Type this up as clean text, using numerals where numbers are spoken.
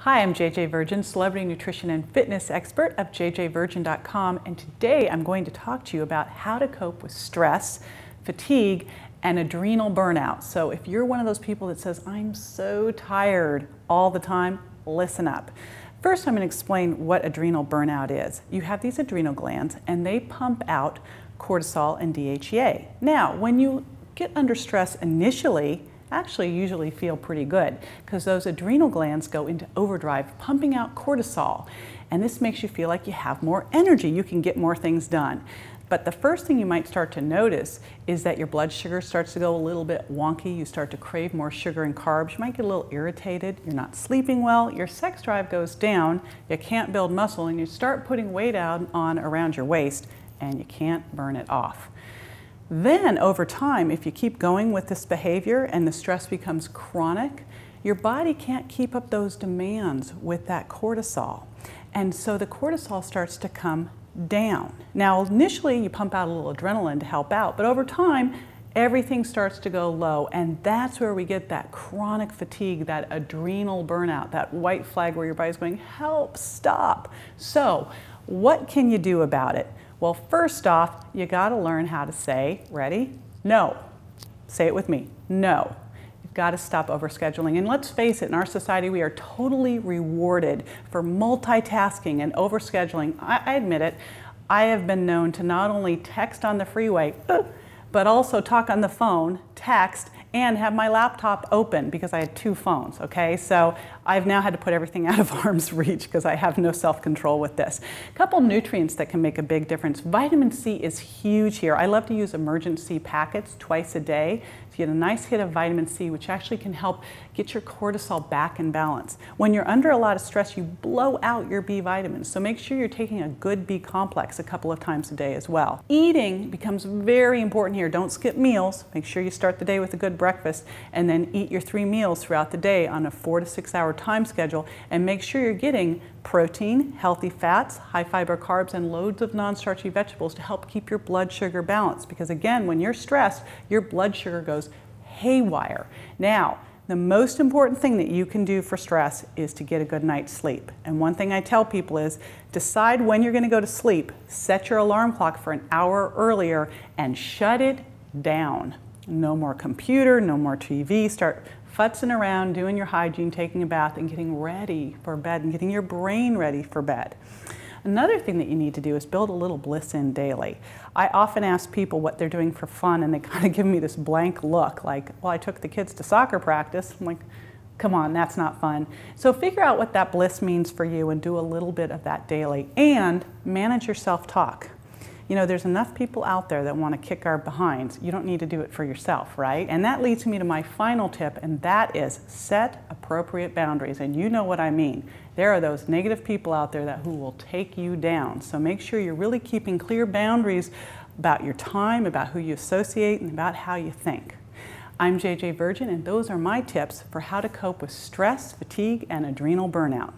Hi, I'm JJ Virgin, celebrity nutrition and fitness expert of jjvirgin.com, and today I'm going to talk to you about how to cope with stress, fatigue, and adrenal burnout. So if you're one of those people that says, I'm so tired all the time, listen up. First, I'm going to explain what adrenal burnout is. You have these adrenal glands and they pump out cortisol and DHEA. Now, when you get under stress initially, actually usually feel pretty good because those adrenal glands go into overdrive, pumping out cortisol. And this makes you feel like you have more energy. You can get more things done. But the first thing you might start to notice is that your blood sugar starts to go a little bit wonky. You start to crave more sugar and carbs. You might get a little irritated. You're not sleeping well. Your sex drive goes down. You can't build muscle, and you start putting weight on around your waist, and you can't burn it off. Then over time, if you keep going with this behavior and the stress becomes chronic, your body can't keep up those demands with that cortisol. And so the cortisol starts to come down. Now, initially you pump out a little adrenaline to help out, but over time, everything starts to go low, and that's where we get that chronic fatigue, that adrenal burnout, that white flag where your body's going, help, stop. So what can you do about it? Well, first off, you got to learn how to say, ready? No. Say it with me. No. You've got to stop overscheduling. And let's face it, in our society, we are totally rewarded for multitasking and overscheduling. I admit it. I have been known to not only text on the freeway, but also talk on the phone, text, and have my laptop open because I had two phones, okay? So I've now had to put everything out of arm's reach because I have no self-control with this. A couple nutrients that can make a big difference. Vitamin C is huge here. I love to use emergency packets twice a day to get a nice hit of vitamin C, which actually can help get your cortisol back in balance. When you're under a lot of stress, you blow out your B vitamins, so make sure you're taking a good B complex a couple of times a day as well. Eating becomes very important here. Don't skip meals. Make sure you start the day with a good breakfast and then eat your 3 meals throughout the day on a 4 to 6 hour time schedule, and make sure you're getting protein, healthy fats, high fiber carbs, and loads of non-starchy vegetables to help keep your blood sugar balanced, because again, when you're stressed, your blood sugar goes haywire. Now, the most important thing that you can do for stress is to get a good night's sleep. And one thing I tell people is decide when you're going to go to sleep, set your alarm clock for an hour earlier, and shut it down. No more computer, no more TV. Start futzing around, doing your hygiene, taking a bath, and getting ready for bed and getting your brain ready for bed. Another thing that you need to do is build a little bliss in daily. I often ask people what they're doing for fun, and they kind of give me this blank look like, well, I took the kids to soccer practice. I'm like, come on, that's not fun. So figure out what that bliss means for you and do a little bit of that daily, and manage your self-talk. You know, there's enough people out there that want to kick our behinds. You don't need to do it for yourself, right? And that leads me to my final tip, and that is set appropriate boundaries. And you know what I mean. There are those negative people out there who will take you down. So make sure you're really keeping clear boundaries about your time, about who you associate, and about how you think. I'm JJ Virgin, and those are my tips for how to cope with stress, fatigue, and adrenal burnout.